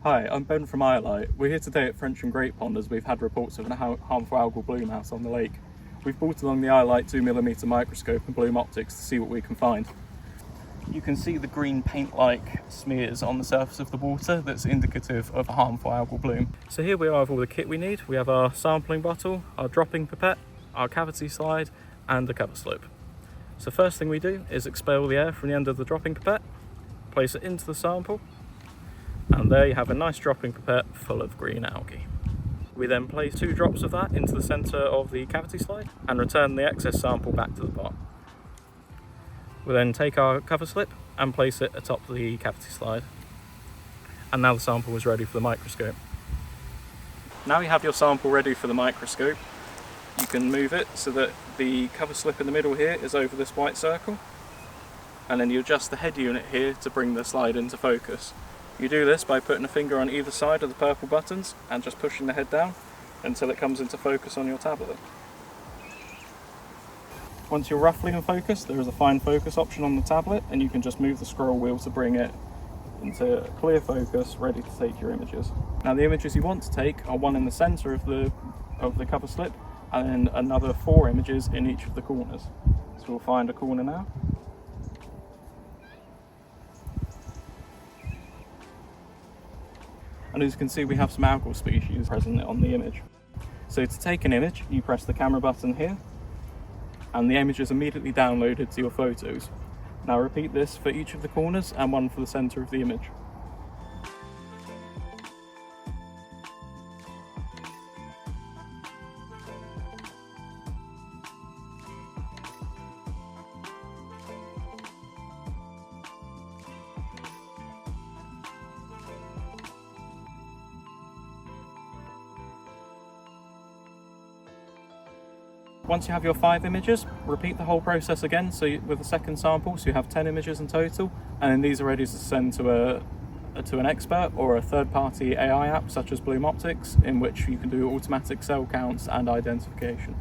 Hi, I'm Ben from ioLight. We're here today at Frensham Great Pond as we've had reports of a harmful algal bloom out on the lake. We've brought along the ioLight 2mm microscope and BloomOptix to see what we can find. You can see the green paint-like smears on the surface of the water that's indicative of a harmful algal bloom. So here we are with all the kit we need. We have our sampling bottle, our dropping pipette, our cavity slide and the cover slip. So first thing we do is expel the air from the end of the dropping pipette, place it into the sample, and there you have a nice dropping pipette full of green algae. We then place 2 drops of that into the centre of the cavity slide and return the excess sample back to the pot. We then take our cover slip and place it atop the cavity slide. And now the sample is ready for the microscope. Now you have your sample ready for the microscope, you can move it so that the cover slip in the middle here is over this white circle, and then you adjust the head unit here to bring the slide into focus. You do this by putting a finger on either side of the purple buttons and just pushing the head down until it comes into focus on your tablet. Once you're roughly in focus, there is a fine focus option on the tablet, and you can just move the scroll wheel to bring it into clear focus, ready to take your images. Now the images you want to take are one in the centre of the cover slip, and then another 4 images in each of the corners. So we'll find a corner now. And as you can see, we have some algal species present on the image. So to take an image, you press the camera button here, and the image is immediately downloaded to your photos. Now repeat this for each of the corners and one for the centre of the image. Once you have your 5 images, repeat the whole process again with the second sample, so you have 10 images in total, and then these are ready to send to an expert or a third-party AI app such as BloomOptix, in which you can do automatic cell counts and identification.